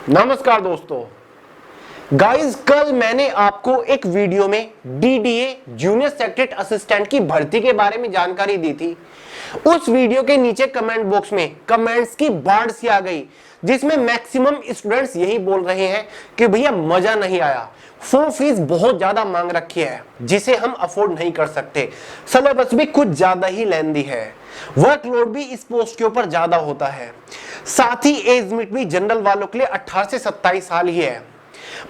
नमस्कार दोस्तों। गाइस, कल मैंने आपको एक वीडियो में डीडीए जूनियर सेक्रेटरी असिस्टेंट की भर्ती के बारे में जानकारी दी थी। उस वीडियो के नीचे कमेंट बॉक्स में कमेंट्स की बाढ़ सी आ गई, जिसमें मैक्सिमम स्टूडेंट्स यही बोल रहे हैं कि भैया मजा नहीं आया, फॉर्म फीस बहुत ज्यादा मांग रखी है जिसे हम अफोर्ड नहीं कर सकते, सिलेबस भी कुछ ज्यादा ही लेंदी है, वर्कलोड भी इस पोस्ट के ऊपर ज्यादा होता है, साथ ही एज लिमिट भी जनरल वालों के लिए 18 से 27 साल ही है।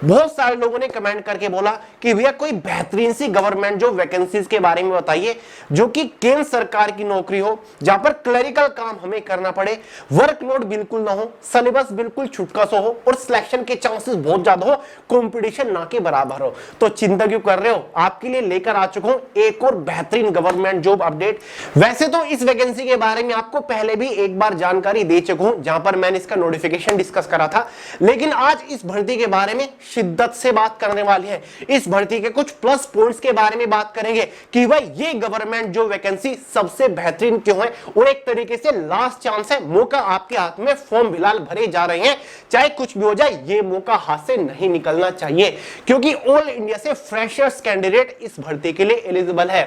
बहुत सारे लोगों ने कमेंट करके बोला कि भैया कोई बेहतरीन सी गवर्नमेंट जॉब वैकेंसीज के बारे में बताइए जो कि केंद्र सरकार की नौकरी हो, जहां पर क्लरिकल काम हमें करना पड़े, वर्कलोड बिल्कुल ना हो, सिलेबस बिल्कुल छुटका सा हो और सिलेक्शन के चांसेस बहुत ज्यादा हो, कंपटीशन ना के बराबर हो। तो चिंता क्यों कर रहे हो, आपके लिए लेकर आ चुका हूं एक और बेहतरीन गवर्नमेंट जॉब अपडेट। वैसे तो इस वैकेंसी के बारे में आपको पहले भी एक बार जानकारी दे चुका हूं, जहां पर मैंने इसका नोटिफिकेशन डिस्कस करा था, लेकिन आज इस भर्ती के बारे में शिद्दत से बात करने वाली है। इस भर्ती के कुछ प्लस पॉइंट्स के बारे में बात करेंगे कि भाई ये गवर्नमेंट जो वैकेंसी सबसे बेहतरीन क्यों है और एक तरीके से लास्ट चांस है, मौका आपके हाथ में, फॉर्म फिलहाल भरे जा रहे हैं, चाहे कुछ भी हो जाए ये मौका हाथ से नहीं निकलना चाहिए क्योंकि ऑल इंडिया से फ्रेशर्स कैंडिडेट इस भर्ती के लिए एलिजिबल है।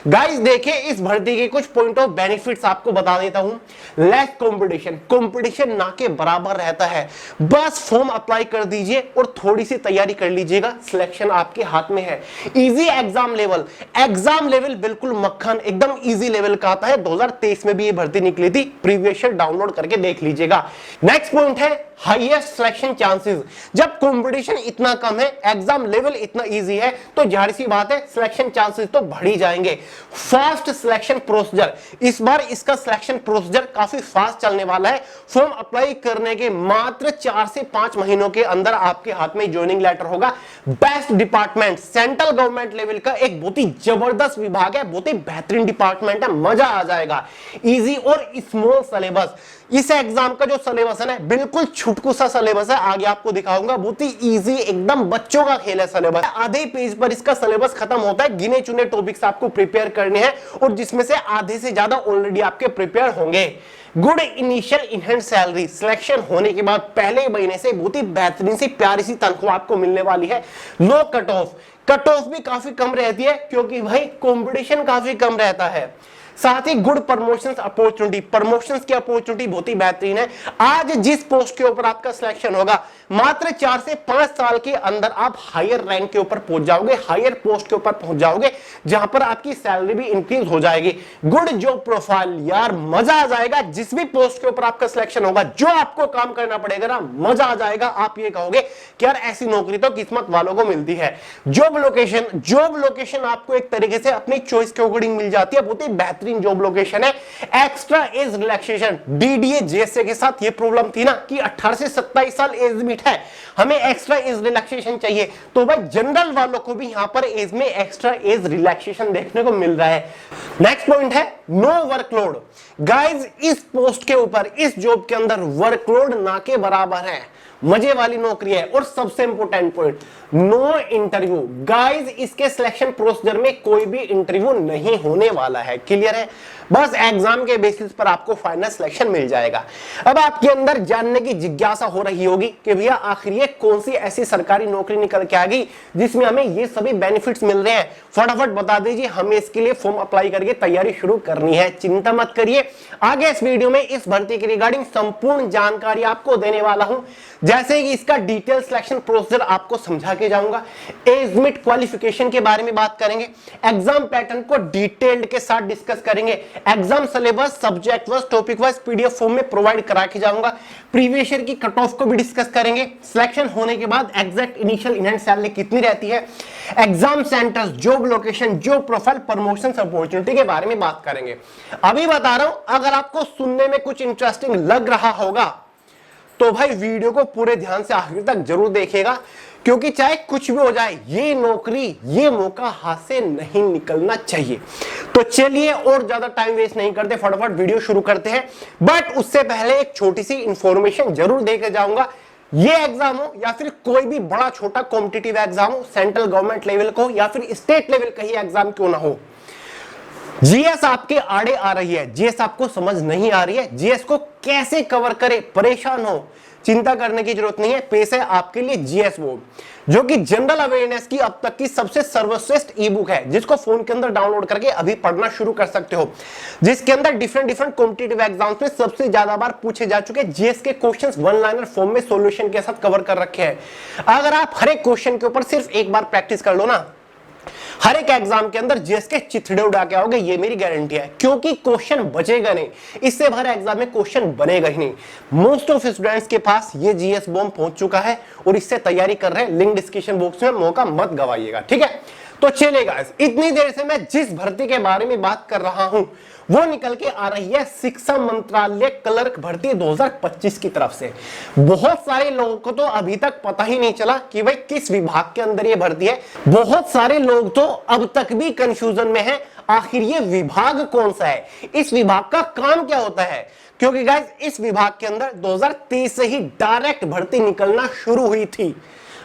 गाइस देखिए, इस भर्ती के कुछ पॉइंट ऑफ बेनिफिट्स आपको बता देता हूं। लेस कंपटीशन ना के बराबर रहता है, बस फॉर्म अप्लाई कर दीजिए और थोड़ी सी तैयारी कर लीजिएगा, सिलेक्शन आपके हाथ में है। इजी एग्जाम लेवल बिल्कुल मक्खन, एकदम इजी लेवल का आता है। 2023 में भी ये भर्ती निकली थी, प्रीवियस ईयर डाउनलोड करके देख लीजिएगा। नेक्स्ट पॉइंट है हाईएस्ट सिलेक्शन चांसेस। जब कंपटीशन इतना कम है, एग्जाम लेवल इतना इजी है, तो जाहिर सी बात है सिलेक्शन चांसेस तो बढ़ ही जाएंगे। फास्ट सिलेक्शन प्रोसीजर, इस बार इसका सिलेक्शन प्रोसीजर काफी फास्ट चलने वाला है। फॉर्म अप्लाई करने के मात्र 4 से 5 महीनों के अंदर आपके हाथ में ज्वाइनिंग लेटर होगा। Best department, central government level का एक बहुत ही जबरदस्त विभाग है, बहुत ही बेहतरीन डिपार्टमेंट है, मजा आ जाएगा। इजी और स्मॉल सिलेबस, इस एग्जाम का जो सिलेबस है ना बिल्कुल छुटकू सा सिलेबस है, आगे आपको दिखाऊंगा। बहुत ही इजी, एकदम बच्चों का खेल है सिलेबस। आधे पेज पर इसका सिलेबस खत्म होता है, गिने चुने टॉपिक्स आपको प्रिपेयर करने हैं और जिसमें से आधे से ज्यादा ऑलरेडी आपके प्रिपेयर होंगे। Good initial in hand salary, selection होने के बाद पहले महीने से बहुत ही बेहतरीन सी प्यारी सी तनख्वाह आपको मिलने वाली है। लो कट ऑफ भी काफी कम रहती है क्योंकि भाई कंपटीशन काफी कम रहता है। साथ ही गुड प्रमोशंस अपॉर्चुनिटी, प्रमोशंस की अपॉर्चुनिटी बहुत ही बेहतरीन है। आज जिस पोस्ट के ऊपर आपका सिलेक्शन होगा, मात्र 4 से 5 साल के अंदर आप हायर रैंक के ऊपर पहुंच जाओगे, हायर पोस्ट के ऊपर पहुंच जाओगे, जहां पर आपकी सैलरी भी इंक्रीज हो जाएगी। गुड जॉब प्रोफाइल, यार मजा आ जाएगा। जिस भी पोस्ट के ऊपर आपका सिलेक्शन होगा, जो आपको काम करना पड़ेगा ना, मजा आ जाएगा। आप ये कहोगे कि यार ऐसी नौकरी तो किस्मत वालों को मिलती है। जॉब लोकेशन आपको एक तरीके से अपनी चॉइस के अकॉर्डिंग मिल जाती है, बहुत ही बेहतरीन जॉब लोकेशन है। Extra age relaxation, DDA JSA के साथ ये प्रॉब्लम थी ना कि 18 से 27 साल एज लिमिट है, हमें एक्स्ट्रा एज रिलैक्सेशन चाहिए, तो भाई जनरल वालों को भी यहां पर एज में एक्स्ट्रा एज रिलैक्सेशन देखने को मिल रहा है। नेक्स्ट पॉइंट है नो वर्कलोड। गाइस, इस पोस्ट के ऊपर, इस जॉब के अंदर वर्कलोड ना के बराबर है, मजे वाली नौकरी है। और सबसे important point, no interview. Guys, इसके सिलेक्शन प्रोसीजर में कोई भी इंटरव्यू नहीं होने वाला है, क्लियर है। बस एग्जाम के बेसिस पर आपको फाइनल सिलेक्शन मिल जाएगा। अब आपके अंदर जानने की जिज्ञासा हो रही होगी कि भैया आखिर ये कौन सी ऐसी सरकारी नौकरी निकल के आ गई जिसमें हमें ये सभी बेनिफिट्स मिल रहे हैं। फटाफट बता दीजिए, हमें इसके लिए फॉर्म अप्लाई करके तैयारी शुरू करनी है। चिंता मत करिए, आगे इस वीडियो में इस भर्ती के रिगार्डिंग संपूर्ण जानकारी आपको देने वाला हूं। जैसे कि इसका डिटेल सिलेक्शन प्रोसीजर आपको समझा के जाऊंगा, एज लिमिट, क्वालिफिकेशन के बारे में बात करेंगे, एग्जाम पैटर्न को डिटेल्ड के साथ डिस्कस करेंगे, exam syllabus subject wise, topic wise PDF form में प्रोवाइड करा के जाऊंगा, प्रीवियस ईयर की कट ऑफ को भी डिस्कस करेंगे, सिलेक्शन होने के बाद exact initial in hand salary कितनी रहती है, exam centres, job location, job profile, promotion opportunity के बारे में बात करेंगे। अभी बता रहा हूं, अगर आपको सुनने में कुछ इंटरेस्टिंग लग रहा होगा तो भाई वीडियो को पूरे ध्यान से आखिर तक जरूर देखिएगा, क्योंकि चाहे कुछ भी हो जाए, ये नौकरी, ये मौका हाथ से नहीं निकलना चाहिए। तो चलिए और ज्यादा टाइम वेस्ट नहीं करते, फटाफट वीडियो शुरू करते हैं। बट उससे पहले एक छोटी सी इंफॉर्मेशन जरूर देकर जाऊंगा। ये एग्जाम हो या फिर कोई भी बड़ा छोटा कॉम्पिटिटिव एग्जाम हो, सेंट्रल गवर्नमेंट लेवल को या फिर स्टेट लेवल का ही एग्जाम क्यों ना हो, जीएस आपके आड़े आ रही है, जीएस आपको समझ नहीं आ रही है, जीएस को कैसे कवर करे, परेशान हो, चिंता करने की जरूरत नहीं है। पेश है आपके लिए जीएस बोर्ड, जो कि जनरल अवेयरनेस की अब तक की सबसे सर्वश्रेष्ठ ई बुक है, जिसको फोन के अंदर डाउनलोड करके अभी पढ़ना शुरू कर सकते हो, जिसके अंदर डिफरेंट कॉम्पिटिटिव एग्जाम्स में सबसे ज्यादा बार पूछे जा चुके जीएस के क्वेश्चंस वन लाइनर फॉर्म में सॉल्यूशन के साथ कवर कर रखे हैं। अगर आप हर एक क्वेश्चन के ऊपर सिर्फ एक बार प्रैक्टिस कर लो ना, हर एक एग्जाम के अंदर जीएस के चिथड़े उड़ा के आओगे, ये मेरी गारंटी है, क्योंकि क्वेश्चन बचेगा नहीं। इससे भर एग्जाम में क्वेश्चन बनेगा ही नहीं। मोस्ट ऑफ स्टूडेंट्स के पास ये जीएस बॉम्ब पहुंच चुका है और इससे तैयारी कर रहे हैं। लिंक डिस्क्रिप्शन बॉक्स में, मौका मत गवाइएगा, ठीक है। तो चलेगा, इतनी देर से मैं जिस भर्ती के बारे में बात कर रहा हूं वो निकल के आ रही है शिक्षा मंत्रालय क्लर्क भर्ती 2025 की तरफ से। बहुत सारे लोगों को तो अभी तक पता ही नहीं चला कि भाई किस विभाग के अंदर ये भर्ती है। बहुत सारे लोग तो अब तक भी कंफ्यूजन में हैं, आखिर ये विभाग कौन सा है, इस विभाग का काम क्या होता है। क्योंकि गाइस इस विभाग के अंदर 2023 से ही डायरेक्ट भर्ती निकलना शुरू हुई थी।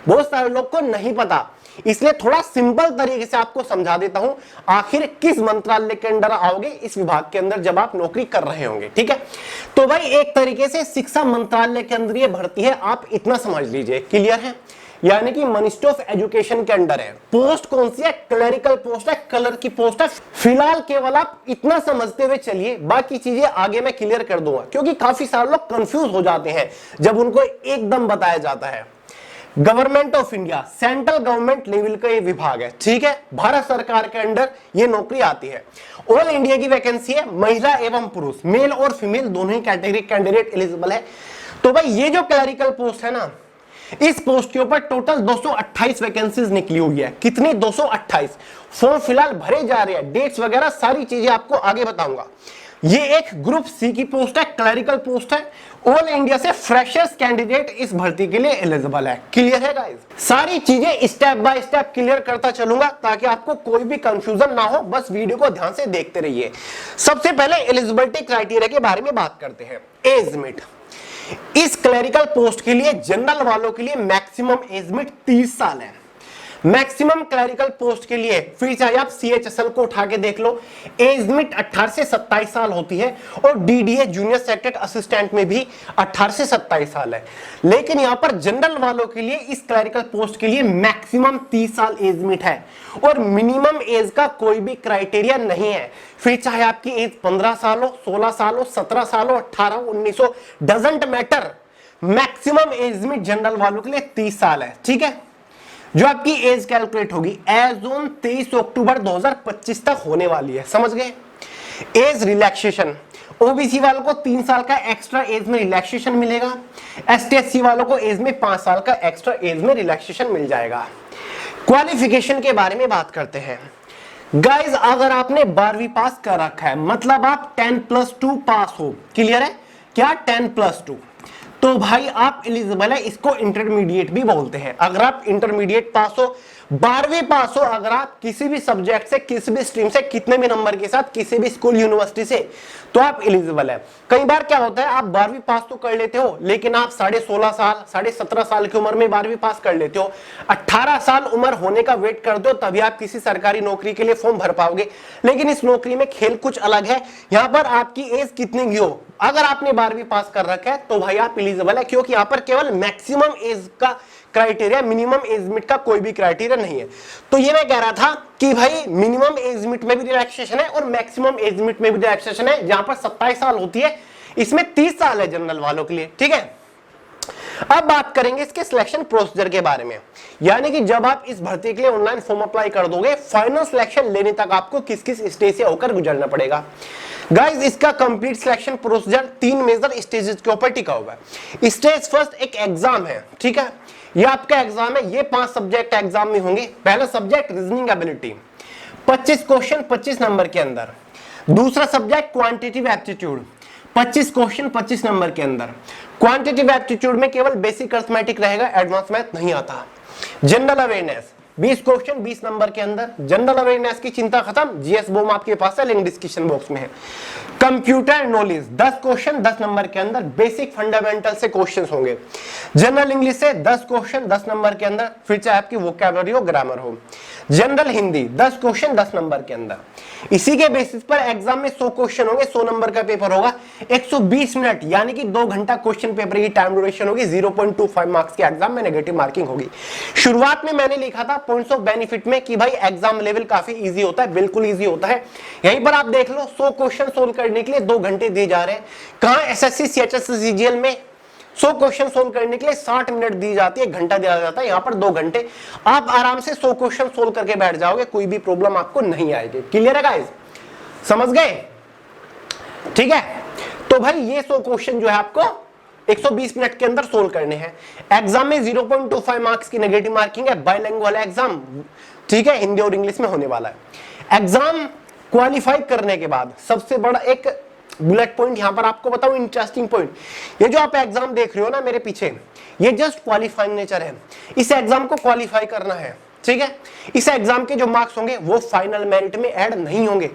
बहुत सारे लोग को नहीं पता, इसलिए थोड़ा सिंपल तरीके से आपको समझा देता हूं, आखिर किस मंत्रालय के अंदर आओगे इस विभाग के अंदर जब आप नौकरी कर रहे होंगे, ठीक है। तो भाई एक तरीके से शिक्षा मंत्रालय के अंदर ये भर्ती है, आप इतना समझ लीजिए, क्लियर है। यानी कि मिनिस्ट्री ऑफ एजुकेशन के अंडर है। पोस्ट कौन सी है? क्लरिकल पोस्ट है, कलर की पोस्ट है। फिलहाल केवल आप इतना समझते हुए चलिए, बाकी चीजें आगे मैं क्लियर कर दूंगा, क्योंकि काफी सारे लोग कंफ्यूज हो जाते हैं जब उनको एकदम बताया जाता है। Government of India, central government level का ये विभाग है, ठीक है। भारत सरकार के अंडर ये नौकरी आती है। ऑल इंडिया की वैकेंसी है, महिला एवं पुरुष, मेल और फीमेल दोनों ही कैटेगरी कैंडिडेट एलिजिबल है। तो भाई ये जो क्लरिकल पोस्ट है ना, इस पोस्ट के ऊपर टोटल 228 वैकेंसीज निकली हुई है। कितनी? 228। फॉर्म फिलहाल भरे जा रहे हैं, डेट्स वगैरह सारी चीजें आपको आगे बताऊंगा। ये एक ग्रुप सी की पोस्ट है, क्लरिकल पोस्ट है। ऑल इंडिया से फ्रेशर्स कैंडिडेट इस भर्ती के लिए एलिजिबल है। क्लियर है गाइस? सारी चीजें स्टेप बाय स्टेप क्लियर करता चलूंगा ताकि आपको कोई भी कंफ्यूजन ना हो, बस वीडियो को ध्यान से देखते रहिए। सबसे पहले एलिजिबिलिटी क्राइटेरिया के बारे में बात करते हैं। एज लिमिट, इस क्लरिकल पोस्ट के लिए जनरल वालों के लिए मैक्सिमम एज लिमिट 30 साल है। मैक्सिमम क्लरिकल पोस्ट के लिए फिर चाहे आप सीएचएसएल को उठा के देख लो, एज लिमिट 18 से 27 साल होती है, और डीडीए जूनियर सेक्रेटरी असिस्टेंट में भी 18 से 27 साल है। लेकिन यहां पर जनरल वालों के लिए इस क्लरिकल पोस्ट के लिए मैक्सिमम 30 साल एज लिमिट है, और मिनिमम एज का कोई भी क्राइटेरिया नहीं है। फिर चाहे आपकी एज 15 साल हो, 16 साल हो, 17 साल हो, 18 हो, 19 हो, doesn't matter. Maximum age limit general वालों के लिए 30 साल है, ठीक है। जो आपकी एज कैलकुलेट होगी एज ऑन 23 अक्टूबर 2025 तक होने वाली है, समझ गए। एज रिलैक्सेशन, ओबीसी वालों को 3 साल का एक्स्ट्रा एज में रिलैक्सेशन मिलेगा, एसटी/एससी वालों को एज में 5 साल का एक्स्ट्रा एज में रिलैक्सेशन मिल जाएगा। क्वालिफिकेशन के बारे में बात करते हैं। गाइज अगर आपने 12वीं पास कर रखा है, मतलब आप 10+2 पास हो, क्लियर है क्या? 10+2, तो भाई आप एलिजिबल है। इसको इंटरमीडिएट भी बोलते हैं। अगर आप इंटरमीडिएट पास हो, 12वीं पास हो, अगर आप किसी भी सब्जेक्ट से, किसी भी स्ट्रीम से, कितने भी नंबर के साथ, किसी भी स्कूल यूनिवर्सिटी से, तो आप एलिजिबल है। कई बार क्या होता है, आप 12वीं पास तो कर लेते हो, लेकिन आप 16.5 साल, 17.5 साल की उम्र में 12वीं पास कर लेते हो। 18 साल उम्र होने का वेट कर दो, तभी आप किसी सरकारी नौकरी के लिए फॉर्म भर पाओगे। लेकिन इस नौकरी में खेल कुछ अलग है। यहाँ पर आपकी एज कितनी की हो, अगर आपने 12वीं पास कर रखा है तो भाई आप एलिजिबल है, क्योंकि यहाँ पर केवल मैक्सिमम एज का क्राइटेरिया, मिनिमम एज लिमिट का कोई भी क्राइटेरिया नहीं है। तो ये मैं कह रहा था कि भाई मिनिमम एज लिमिट में भी रिलैक्सेशन है और मैक्सिमम एज लिमिट में भी रिलैक्सेशन है। जहां पर 27 साल होती है, इसमें 30 साल है जनरल वालों के लिए, ठीक है। अब बात करेंगे इसके सिलेक्शन प्रोसीजर के बारे में, यानी कि जब आप इस भर्ती के लिए ऑनलाइन फॉर्म अप्लाई कर दोगे, फाइनल सिलेक्शन लेने तक आपको किस किस स्टेज से होकर गुजरना पड़ेगा। गाइस इसका complete selection procedure 3 major stages के ऊपर टिका हुआ है। स्टेज फर्स्ट एक एग्जाम है, ठीक है। ये आपका एग्जाम है, ये 5 सब्जेक्ट एग्जाम में होंगे। पहला subject reasoning ability, 25 question 25 number के अंदर। दूसरा subject quantitative aptitude, 25 question 25 number के अंदर। क्वांटिटेटिव एप्टीट्यूड में केवल बेसिक अरिथमेटिक रहेगा, एडवांस मैथ नहीं आता। जनरल अवेयरनेस 20 क्वेश्चन 20 नंबर के अंदर। जनरल अवेयरनेस की चिंता खत्म, जीएस बॉम्ब आपके पास है, लिंक डिस्क्रिप्शन बॉक्स में है। कंप्यूटर नॉलेज 10 क्वेश्चन 10 नंबर के अंदर, बेसिक फंडामेंटल से क्वेश्चंस होंगे। जनरल इंग्लिश से 10 क्वेश्चन 10 नंबर के अंदर, फिर चाहे आपकी वोकैबुलरी हो, ग्रामर हो। जनरल हिंदी 10 क्वेश्चन 10 नंबर के अंदर। इसी के बेसिस पर एग्जाम में 100 क्वेश्चन होंगे, 100 नंबर का पेपर होगा, 120 मिनट यानी कि 2 घंटा क्वेश्चन पेपर की टाइम ड्यूरेशन होगी, 0.25 मार्क्स की एग्जाम में नेगेटिव मार्किंग होगी। शुरुआत में मैंने लिखा था पॉइंट्स ऑफ बेनिफिट में कि भाई एग्जाम लेवल काफी इजी होता है, बिल्कुल इजी होता है। यहीं पर आप देख लो 100 क्वेश्चन सोल्व करने के लिए 2 घंटे दिए जा रहे हैं। कहां एसएससी सीएचएस सीजीएल में 100 क्वेश्चन सोल्व करने के लिए 60 मिनट दी जाती है, 1 घंटा दिया जाता है, यहां पर 2 घंटे। आप आराम से 100 क्वेश्चन सोल्व करके बैठ जाओगे, कोई भी प्रॉब्लम आपको नहीं आएगी। क्लियर है गाइस, समझ गए? ठीक है, तो भाई ये 100 क्वेश्चन जो है आपको 120 मिनट के अंदर सोल्व करने हैं। एग्जाम में 0.25 मार्क्स की नेगेटिव मार्किंग है, बाइलिंगुअल एग्जाम, ठीक है, हिंदी और इंग्लिश में होने वाला है। एग्जाम क्वालिफाई करने के बाद सबसे बड़ा एक बुलेट पॉइंट यहां पर आपको बताऊं, इंटरेस्टिंग पॉइंट, ये जो आप एग्जाम देख रहे हो ना मेरे पीछे, ये जस्ट क्वालिफाइंग नेचर है। इस एग्जाम को क्वालिफाई करना है, ठीक है। इस एग्जाम के जो मार्क्स होंगे वो फाइनल मेरिट में ऐड नहीं होंगे।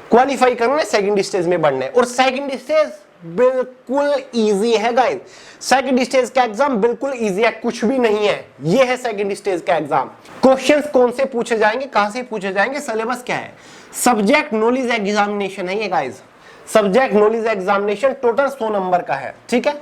क्वालिफाई करना है, सेकंड स्टेज में बढ़ना है, और सेकंड स्टेज बिल्कुल इजी है गाइस। सेकंड स्टेज का एग्जाम बिल्कुल इजी है, कुछ भी नहीं है। ये है सेकंड स्टेज का एग्जाम। क्वेश्चंस कौन से पूछे जाएंगे, कहां से पूछे जाएंगे, सिलेबस क्या है, सब्जेक्ट नॉलेज एग्जामिनेशन है ये guys. Subject knowledge examination total 100 number का है, ठीक है।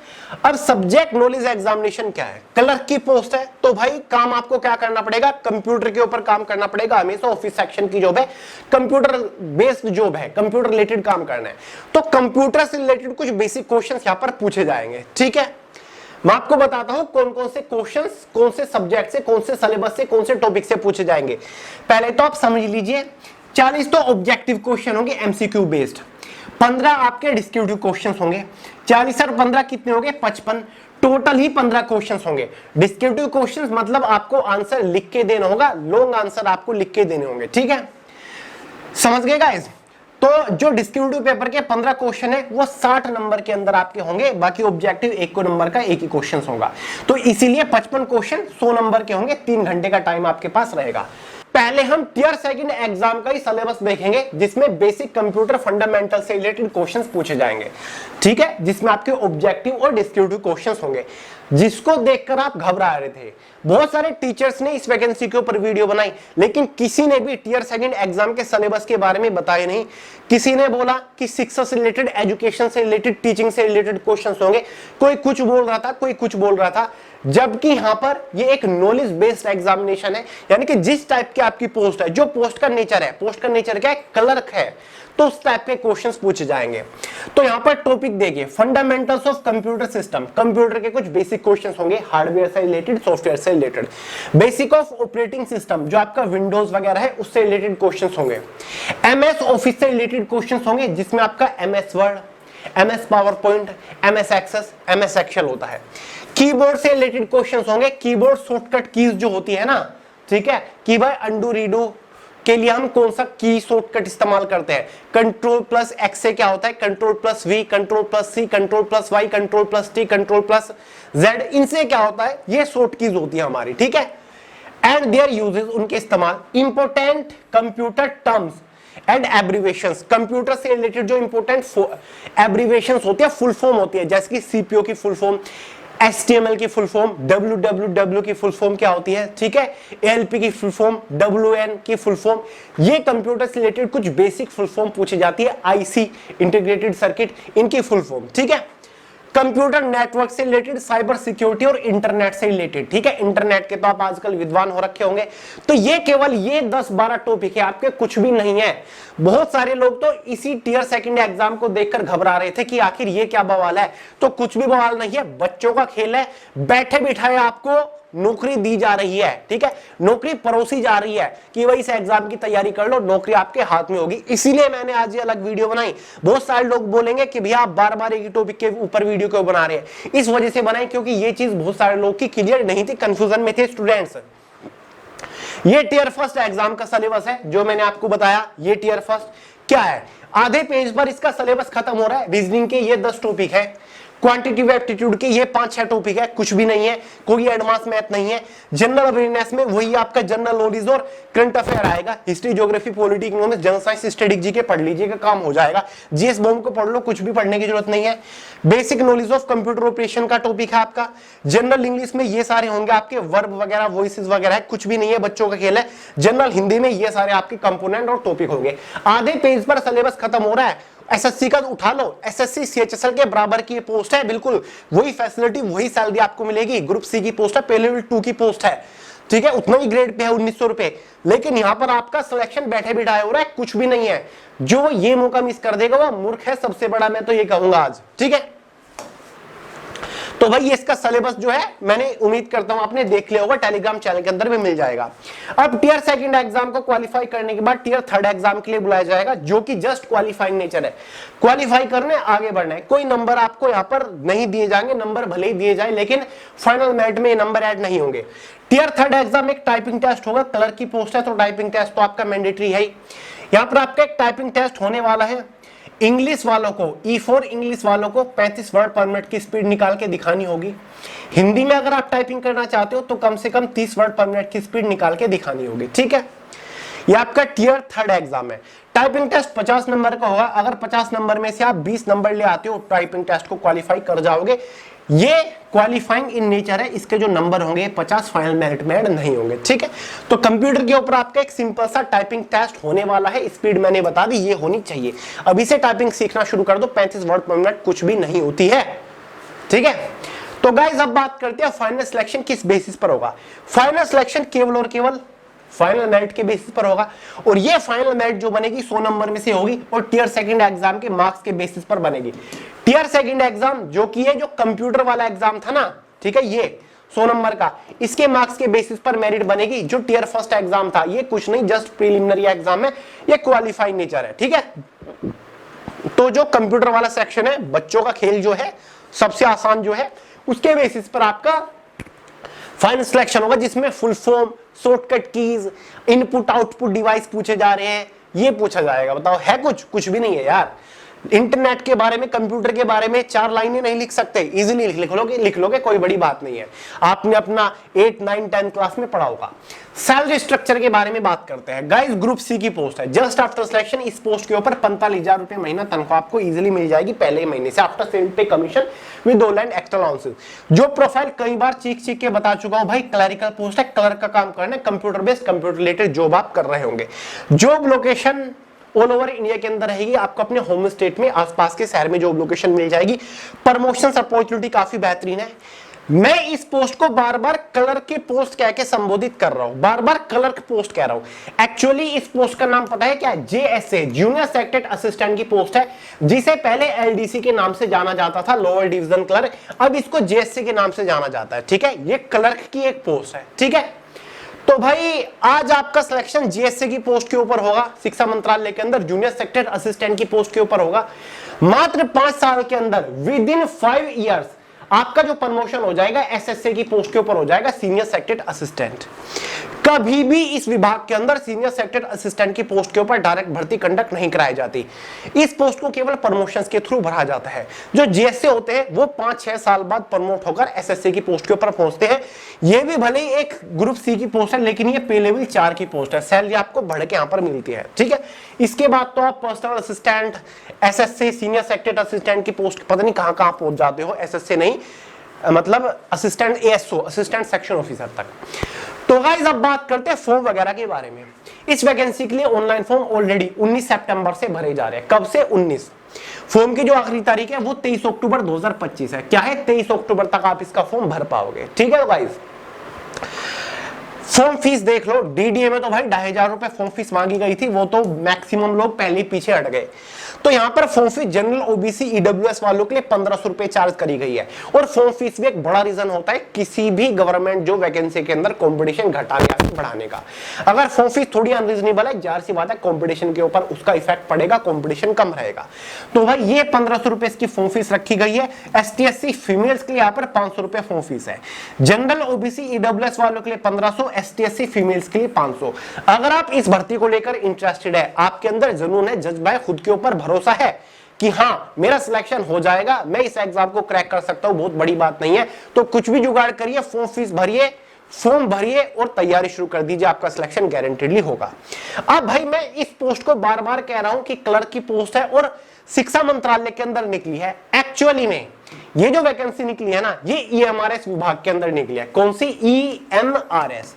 अब सब्जेक्ट नॉलेज एग्जामिनेशन क्या है, क्लर्क की पोस्ट है, तो भाई काम आपको क्या करना पड़ेगा, कंप्यूटर के ऊपर काम करना पड़ेगा। हमेशा ऑफिस सेक्शन की जॉब है, कंप्यूटर बेस्ड जॉब है, कंप्यूटर रिलेटेड काम करना है, तो कंप्यूटर से रिलेटेड कुछ बेसिक क्वेश्चंस यहां पर पूछे जाएंगे, ठीक है। मैं आपको बताता हूं कौन कौन से क्वेश्चंस कौन से सब्जेक्ट से, कौन से सिलेबस से, कौन से टॉपिक से पूछे जाएंगे। पहले तो आप समझ लीजिए 40 तो ऑब्जेक्टिव क्वेश्चन होंगे एमसीक्यू बेस्ड, 15 आपके डिस्क्रिप्टिव क्वेश्चंस होंगे। 40 और 15 कितने होंगे, 55, टोटल ही 15 क्वेश्चंस होंगे। डिस्क्रिप्टिव क्वेश्चंस मतलब आपको आंसर लिख के देना होगा, लॉन्ग आंसर आपको लिख के देने होंगे, ठीक है, समझ गए गाइस। तो जो डिस्क्रिप्टिव पेपर के 15 क्वेश्चन है वो 60 नंबर के अंदर आपके होंगे, बाकी ऑब्जेक्टिव 1 को नंबर का 1 ही क्वेश्चन होगा, तो इसीलिए 55 क्वेश्चन 100 नंबर के होंगे, 3 घंटे का टाइम आपके पास रहेगा। पहले हम टियर सेकंड एग्जाम का ही सिलेबस देखेंगे, जिसमें बेसिक कंप्यूटर फंडामेंटल से रिलेटेड क्वेश्चंस पूछे जाएंगे, ठीक है, जिसमें आपके ऑब्जेक्टिव और डिस्क्रिप्टिव क्वेश्चंस होंगे, जिसको देखकर आप घबरा रहे थे। बहुत सारे टीचर्स ने इस वैकेंसी के ऊपर वीडियो बनाई, लेकिन किसी ने भी टियर सेकंड एग्जाम के सिलेबस के बारे में बताया नहीं। किसी ने बोला कि शिक्षा से रिलेटेड, एजुकेशन से रिलेटेड, टीचिंग से रिलेटेड क्वेश्चंस होंगे, कोई कुछ बोल रहा था, कोई कुछ बोल रहा था, जबकि यहां पर ये एक नॉलेज बेस्ड एग्जामिनेशन है, यानी कि जिस टाइप की आपकी पोस्ट है, जो पोस्ट का नेचर है, पोस्ट का नेचर क्या है, क्लर्क है, तो उस टाइप के क्वेश्चंस पूछे जाएंगे। तो यहां पर टॉपिक देखिए, fundamentals of computer system, computer के कुछ बेसिक क्वेश्चंस होंगे, हार्डवेयर से रिलेटेड, सॉफ्टवेयर से related. Basic of operating system, जो आपका विंडोज वगैरह है, उससे रिलेटेड क्वेश्चंस होंगे। एमएस ऑफिस से रिलेटेड क्वेश्चंस होंगे, जिसमें आपका MS Word, MS PowerPoint, MS Access, MS Excel होता है। कीबोर्ड से रिलेटेड क्वेश्चंस होंगे, कीबोर्ड शॉर्टकट कीज जो होती है ना, ठीक है, कि भाई अंडू रीडू के लिए हम कौन सा की शॉर्टकट इस्तेमाल करते हैं, कंट्रोल प्लस एक्स से क्या होता है, control plus V, control plus C, control plus Y, control plus T, control plus Z, इनसे क्या होता है, ये शॉर्ट कीज होती है हमारी, ठीक है, एंड देयर यूजेस, उनके इस्तेमाल। Important computer terms and abbreviations, computer से रिलेटेड जो इंपोर्टेंट एब्रीवेशंस होती है, फुल फॉर्म होती है, जैसे कि सीपीयू की फुल फॉर्म, HTML की फुल फॉर्म, www की फुल फॉर्म क्या होती है, ठीक है, ALP की फुल फॉर्म, WN की फुल फॉर्म, ये कंप्यूटर से रिलेटेड कुछ बेसिक फुल फॉर्म पूछी जाती है। IC इंटीग्रेटेड सर्किट, इनकी फुल फॉर्म, ठीक है। कंप्यूटर नेटवर्क से रिलेटेड, साइबर सिक्योरिटी और इंटरनेट से रिलेटेड, ठीक है, इंटरनेट के तो आप आजकल विद्वान हो रखे होंगे। तो ये केवल ये 10-12 टॉपिक है आपके, कुछ भी नहीं है। बहुत सारे लोग तो इसी टियर सेकंड एग्जाम को देखकर घबरा रहे थे कि आखिर ये क्या बवाल है, तो कुछ भी बवाल नहीं है, बच्चों का खेल है। बैठे बिठाए आपको नौकरी दी जा रही है, ठीक है, नौकरी परोसी जा रही है कि भाई इस एग्जाम की तैयारी कर लो, नौकरी आपके हाथ में होगी। इसीलिए मैंने आज ये अलग वीडियो बनाई। बहुत सारे लोग बोलेंगे कि भैया आप बार बार एक ही टॉपिक के ऊपर वीडियो क्यों बना रहे हैं, इस वजह से बनाई क्योंकि ये चीज बहुत सारे लोग की क्लियर नहीं थी, कंफ्यूजन में थे स्टूडेंट्स। ये टियर फर्स्ट एग्जाम का सिलेबस है जो मैंने आपको बताया। ये टियर फर्स्ट क्या है, आधे पेज पर इसका सिलेबस खत्म हो रहा है। रीजनिंग के ये 10 टॉपिक है, क्वांटिटेटिव एप्टीट्यूड के ये 5-6 टॉपिक है, कुछ भी नहीं है, कोई एडवांस मैथ नहीं है। जनरल अवेयरनेस में वही आपका जनरल नॉलेज और करंट अफेयर आएगा। History, geography, polity, economics, general science, static GK पढ़ लीजिएगा, काम हो जाएगा। जीएस बॉम्ब को पढ़ लो, कुछ भी पढ़ने की जरूरत नहीं है। Basic knowledge of computer operation का टॉपिक है आपका। जनरल इंग्लिश में ये सारे होंगे आपके वर्ब वगैरह, वॉइसेस वगैरह है, कुछ भी नहीं है, बच्चों का खेल है। जनरल हिंदी में ये सारे आपके कंपोनेंट और टॉपिक होंगे। आधे पेज पर सिलेबस खत्म हो रहा है। एसएससी का उठा लो, एसएससी सीएचएसएल के बराबर की पोस्ट है, बिल्कुल वही फैसिलिटी, वही सैलरी आपको मिलेगी। ग्रुप सी की पोस्ट है, पे लेवल 2 की पोस्ट है, ठीक है, उतना ही ग्रेड पे है, 1900 रुपए। लेकिन यहां पर आपका सिलेक्शन बैठे बिठाए हो रहा है, कुछ भी नहीं है। जो ये मौका मिस कर देगा वो मूर्ख है, सबसे बड़ा मैं तो ये कहूंगा आज, ठीक है। तो भाई ये इसका सिलेबस जो है मैंने उम्मीद करता हूं आपने देख लिया होगा, टेलीग्राम चैनल के अंदर भी मिल जाएगा। अब टियर सेकंड एग्जाम को क्वालिफाई करने के बाद टियर थर्ड एग्जाम के लिए बुलाया जाएगा, जो कि जस्ट क्वालिफाइंग नेचर है। क्वालिफाई करने आगे बढ़ना है, कोई नंबर आपको यहां पर नहीं दिए जाएंगे, नंबर भले ही दिए जाए लेकिन फाइनल मेरिट में ये नंबर ऐड नहीं होंगे। टियर थर्ड एग्जाम एक टाइपिंग टेस्ट होगा, क्लर्क की पोस्ट है तो टाइपिंग टेस्ट तो आपका मैंडेटरी है ही। यहां पर आपका एक टाइपिंग टेस्ट होने वाला है। इंग्लिश वालों को, E4 इंग्लिश वालों को 35 वर्ड पर मिनट की स्पीड निकाल के दिखानी होगी। हिंदी में अगर आप टाइपिंग करना चाहते हो तो कम से कम 30 वर्ड पर मिनट की स्पीड निकाल के दिखानी होगी, ठीक है। ये आपका टियर थर्ड एग्जाम है। टाइपिंग टेस्ट 50 नंबर का होगा। अगर 50 नंबर में से आप 20 नंबर ले आते हो टाइपिंग टेस्ट को क्वालिफाई कर जाओगे। ये क्वालिफाइंग इन नेचर है, इसके जो नंबर होंगे 50 फाइनल मेरिट में ऐड नहीं होंगे, ठीक है। तो कंप्यूटर के ऊपर आपका एक सिंपल सा टाइपिंग टेस्ट होने वाला है। स्पीड मैंने बता दी ये होनी चाहिए। अभी से टाइपिंग सीखना शुरू कर दो, 35 वर्ड पर मिनट कुछ भी नहीं होती है, ठीक है। तो गाइस अब बात करते हैं फाइनल सिलेक्शन किस बेसिस पर होगा। फाइनल सिलेक्शन केवल और केवल फाइनल मेरिट के बेसिस पर होगा, और ये फाइनल मेरिट जो बनेगी 100 नंबर में से होगी और टियर सेकंड एग्जाम के मार्क्स के बेसिस पर बनेगी। टियर सेकंड एग्जाम जो कि है, जो कंप्यूटर वाला एग्जाम था ना, ठीक है, ये 100 नंबर का, इसके मार्क्स के बेसिस पर मेरिट बनेगी। जो टियर फर्स्ट एग्जाम था ये कुछ नहीं, जस्ट प्रीलिमिनरी एग्जाम है, ये क्वालिफाइंग नेचर है, ठीक है। तो जो कंप्यूटर वाला सेक्शन है, बच्चों का खेल जो है, सबसे आसान जो है, उसके बेसिस पर आपका फाइनल सिलेक्शन होगा, जिसमें full form, shortcut keys, input output device पूछे जा रहे हैं, ये पूछा जाएगा। बताओ है कुछ भी नहीं है यार। इंटरनेट के बारे में, कंप्यूटर के बारे में 4 लाइनें नहीं लिख सकते, इजीली लिख लोगे, कोई बड़ी बात नहीं है। आपने अपना 8, 9, 10 क्लास में पढ़ा होगा। सैलरी स्ट्रक्चर के बारे में बात करते हैं। गाइस ग्रुप सी की पोस्ट है, जस्ट आफ्टर सिलेक्शन इस पोस्ट के ऊपर 45,000 रुपए महीना तनख्वाह आपको इजीली मिल जाएगी पहले महीने से, आफ्टर सेल पे commission with all and extra allowances. जो प्रोफाइल कई बार चीख के बता चुका हूं भाई, क्लरिकल पोस्ट है, क्लर्क का काम करना है, computer based, computer related job आप कर रहे होंगे। Job location all over India के अंदर रहेगी, आपको अपने होम स्टेट में, आसपास के शहर में जॉब लोकेशन मिल जाएगी। प्रमोशन अपॉर्चुनिटी काफी बेहतरीन है। मैं इस पोस्ट को बार बार क्लर्क के पोस्ट कह के संबोधित कर रहा हूं, बार बार क्लर्क पोस्ट कह रहा हूं। एक्चुअली इस पोस्ट का नाम पता है क्या? JSA, जूनियर सेक्रेटरी असिस्टेंट की पोस्ट है, जिसे पहले LDC के नाम से जाना जाता था, लोअर डिवीजन क्लर्क, अब इसको JSA के नाम से जाना जाता है, ठीक है। ये क्लर्क की एक पोस्ट है, ठीक है। तो भाई आज आपका सिलेक्शन JSA की पोस्ट के ऊपर होगा, शिक्षा मंत्रालय के अंदर जूनियर सेक्रेटरी असिस्टेंट की पोस्ट के ऊपर होगा। मात्र 5 साल के अंदर, विद इन 5 ईयर्स आपका जो प्रमोशन हो जाएगा SSA की पोस्ट के ऊपर हो जाएगा सीनियर सेक्रेटरी असिस्टेंट। कभी भी इस विभाग के अंदर सीनियर सेक्रेटरी असिस्टेंट की पोस्ट के ऊपर डायरेक्ट भर्ती कंडक्ट नहीं कराई जाती। इस पोस्ट को केवल प्रमोशंस के थ्रू भरा जाता है। जो JSA होते हैं वो 5-6 साल बाद प्रमोट होकर SSA की पोस्ट के ऊपर पहुंचते हैं। ये भी भले ही एक ग्रुप सी की पोस्ट है, लेकिन ये पे लेवल 4 की पोस्ट है, सैलरी आपको बढ़ के यहाँ पर मिलती है, ठीक है। इसके बाद तो आप personal assistant, SSA, senior secretary assistant की पोस्ट पता नहीं कहां कहां पहुंच जाते हो, SSA नहीं मतलब assistant ASO, assistant section officer तक। तो गाइस अब बात करते हैं फॉर्म वगैरह के बारे में। इस वैकेंसी के लिए ऑनलाइन फॉर्म ऑलरेडी 19 सितंबर से भरे जा रहे हैं। कब से? 19। फॉर्म की जो आखिरी तारीख है वो 23 अक्टूबर 2025 है। क्या है? 23 अक्टूबर तक आप इसका फॉर्म भर पाओगे, ठीक है गाइस। फॉर्म फीस देख लो, DDA में तो भाई 2,500 रुपए फॉर्म फीस मांगी गई थी, वो तो मैक्सिमम लोग पहले पीछे हट गए। तो यहाँ पर form fees general OBC EWS वालों के लिए 1,500 रुपए चार्ज करी गई है। और फॉर्म फीस भी एक बड़ा रीजन होता है किसी भी गवर्नमेंट जो वैकेंसी के अंदर कंपटीशन घटाने या बढ़ाने का। अगर फॉर्म फीस थोड़ी अनरीजनेबल है, जाहिर सी बात है कंपटीशन के ऊपर उसका इफेक्ट पड़ेगा, कंपटीशन कम रहेगा। तो भाई ये 1,500 रुपए इसकी फॉर्म फीस रखी गई है। ST SC फीमेल्स के लिए यहाँ पर 500 रुपए फॉर्म फीस है। जनरल OBC EWS वालों के लिए 1,500, ST SC फीमेल्स के लिए 500। अगर आप इस भर्ती को लेकर इंटरेस्टेड है, आपके अंदर जुनून है, जज्बा है, खुद के ऊपर भरोसा है कि हाँ मेरा सिलेक्शन हो जाएगा, मैं इस एग्जाम को क्रैक कर सकता हूं, बहुत बड़ी बात नहीं है। तो कुछ भी जुगाड़ करिए, फॉर्म भरिए और तैयारी शुरू कर दीजिए, आपका सिलेक्शन गारंटेडली होगा। अब भाई मैं इस पोस्ट को बार बार कह रहा हूं कि क्लर्क की पोस्ट है और शिक्षा मंत्रालय के अंदर निकली है। एक्चुअली में ये जो वैकेंसी निकली है ना, ये ईएमआरएस विभाग के अंदर निकली है। कौन सी? EMRS,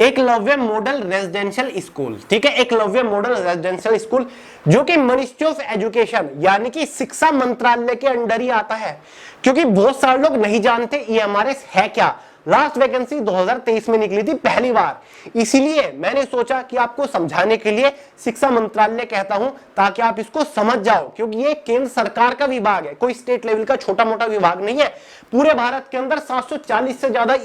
Eklavya model residential school. ठीक है, एकलव्य मॉडल रेजिडेंशियल स्कूल, जो कि मिनिस्ट्री ऑफ एजुकेशन यानी कि शिक्षा मंत्रालय के अंडर ही आता है। क्योंकि बहुत सारे लोग नहीं जानते ईएमआरएस है क्या। लास्ट वैकेंसी 2023 में निकली थी पहली बार, इसीलिए मैंने सोचा कि आपको समझाने के लिए शिक्षा मंत्रालय कहता हूं, ताकि आप इसको समझ जाओ। क्योंकि ये केंद्र सरकार का विभाग है, कोई स्टेट लेवल का छोटा मोटा विभाग नहीं है। पूरे भारत के अंदर 740 से ज्यादा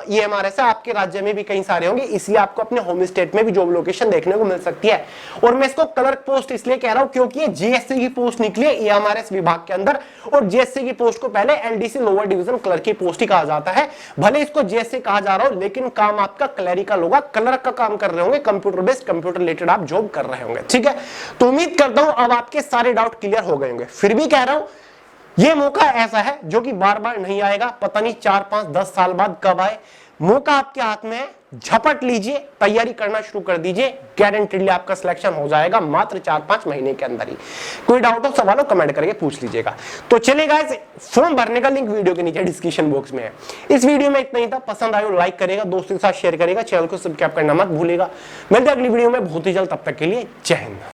ईएमआरएस है, आपके राज्य में भी कई सारे होंगे, इसलिए आपको अपने होम स्टेट में भी जॉब लोकेशन देखने को मिल सकती है। और मैं इसको क्लर्क पोस्ट इसलिए कह रहा हूं क्योंकि ये जीएससी की पोस्ट निकली है ईएमआरएस विभाग के अंदर, और जीएससी की पोस्ट को पहले एलडीसी लोअर डिवीजन क्लर्क की पोस्ट ही कहा जाता है। भले इसको जीएससी कहा जा रहा हो, लेकिन काम आपका क्लरिकल होगा, क्लर्क का काम कर रहे होंगे, कंप्यूटर बेस्ड, कंप्यूटर रिलेटेड आप जॉब कर रहे होंगे। ठीक है, तो उम्मीद करता हूं अब आपके सारे डाउट क्लियर हो गए होंगे। फिर भी कह रहा हूं ये मौका ऐसा है जो कि बार बार नहीं आएगा, पता नहीं 4, 5, 10 साल बाद कब आए। मौका आपके हाथ में है, झपट लीजिए, तैयारी करना शुरू कर दीजिए, गारंटीडली आपका सिलेक्शन हो जाएगा मात्र 4-5 महीने के अंदर ही। कोई डाउट हो, सवाल हो, कमेंट करके पूछ लीजिएगा। तो चलिए गाइस, फॉर्म भरने का लिंक वीडियो के नीचे डिस्क्रिप्शन बॉक्स में है। इस वीडियो में इतना ही था, पसंद आए लाइक करेगा, दोस्तों के साथ शेयर करेगा, चैनल को सब्सक्राइब करना मत भूलेगा। मिलते हैं अगली वीडियो में बहुत ही जल्द, तब तक के लिए जय हिंद।